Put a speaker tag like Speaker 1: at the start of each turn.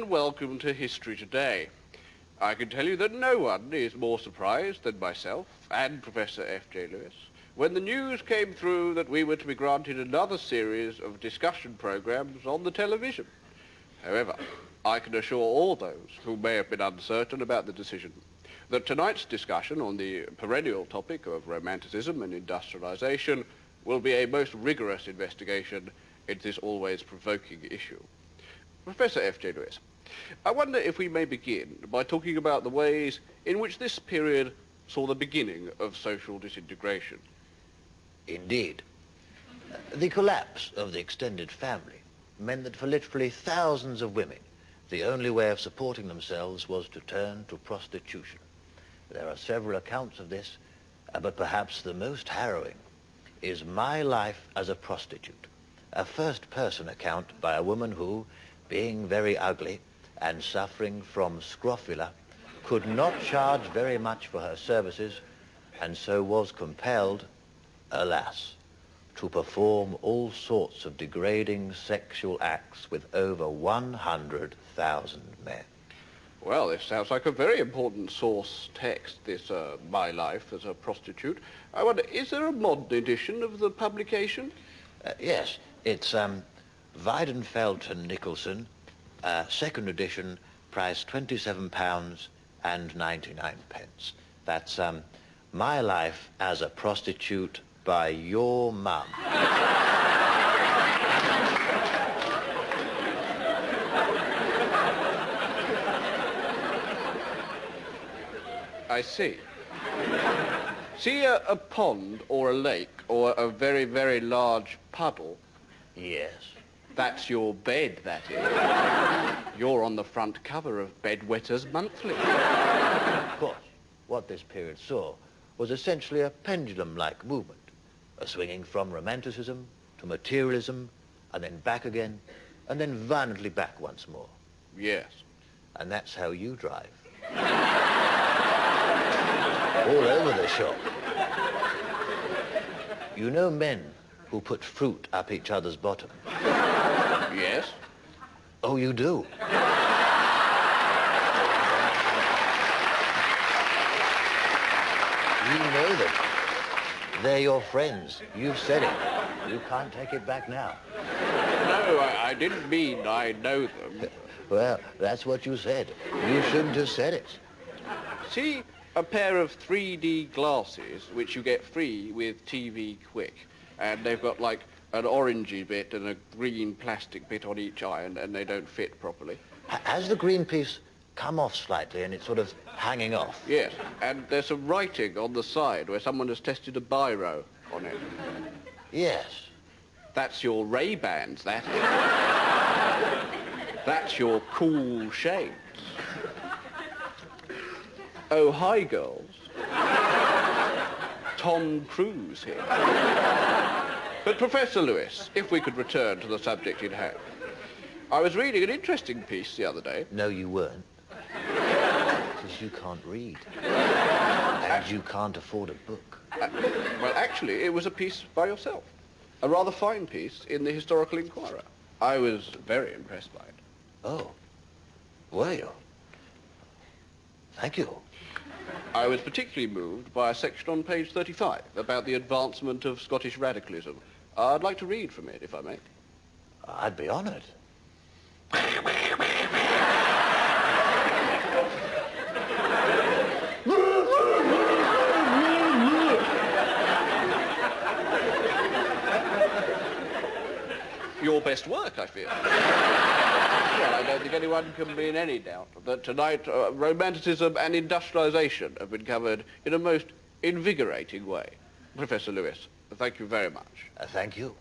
Speaker 1: and welcome to History Today. I can tell you that no one is more surprised than myself and Professor F.J. Lewis when the news came through that we were to be granted another series of discussion programs on the television. However, I can assure all those who may have been uncertain about the decision that tonight's discussion on the perennial topic of Romanticism and industrialization will be a most rigorous investigation into this always provoking issue. Professor F.J. Lewis, I wonder if we may begin by talking about the ways in which this period saw the beginning of social disintegration.
Speaker 2: Indeed. The collapse of the extended family meant that for literally thousands of women, the only way of supporting themselves was to turn to prostitution. There are several accounts of this, but perhaps the most harrowing is My Life as a Prostitute, a first-person account by a woman who, being very ugly and suffering from scrofula, could not charge very much for her services, and so was compelled, alas, to perform all sorts of degrading sexual acts with over 100,000 men.
Speaker 1: Well, this sounds like a very important source text, this My Life as a Prostitute. I wonder, is there a modern edition of the publication?
Speaker 2: Yes, it's Weidenfeld and Nicholson, second edition, price £27.99. That's My Life as a Prostitute by Your Mum.
Speaker 1: I see. See a pond or a lake or a very, very large puddle?
Speaker 2: Yes.
Speaker 1: That's your bed, that is. You're on the front cover of Bedwetters Monthly.
Speaker 2: Of course, what this period saw was essentially a pendulum-like movement, a swinging from romanticism to materialism, and then back again, and then violently back once more.
Speaker 1: Yes.
Speaker 2: And that's how you drive. All over the shop. You know men who put fruit up each other's bottom?
Speaker 1: Yes.
Speaker 2: Oh, you do? You know them. They're your friends. You've said it. You can't take it back now.
Speaker 1: No, I didn't mean I know them.
Speaker 2: Well, that's what you said. You shouldn't have said it.
Speaker 1: See a pair of 3D glasses which you get free with TV Quick, and they've got like an orangey bit and a green plastic bit on each eye, and they don't fit properly.
Speaker 2: Has the green piece come off slightly and it's sort of hanging off?
Speaker 1: Yes, and there's some writing on the side where someone has tested a biro on it.
Speaker 2: Yes.
Speaker 1: That's your Ray-Bans, that is. That's your cool shades. Oh, hi, girls. Tom Cruise here. But, Professor Lewis, if we could return to the subject in hand. I was reading an interesting piece the other day.
Speaker 2: No, you weren't. Because you can't read. And you can't afford a book.
Speaker 1: Well, actually, it was a piece by yourself. A rather fine piece in the Historical Inquirer. I was very impressed by it.
Speaker 2: Oh. Were you? Thank you.
Speaker 1: I was particularly moved by a section on page 35 about the advancement of Scottish radicalism. I'd like to read from it, if I may.
Speaker 2: I'd be honored.
Speaker 1: Your best work, I fear. Well, I don't think anyone can be in any doubt that tonight Romanticism and industrialization have been covered in a most invigorating way. Professor Lewis, thank you very much.
Speaker 2: Thank you.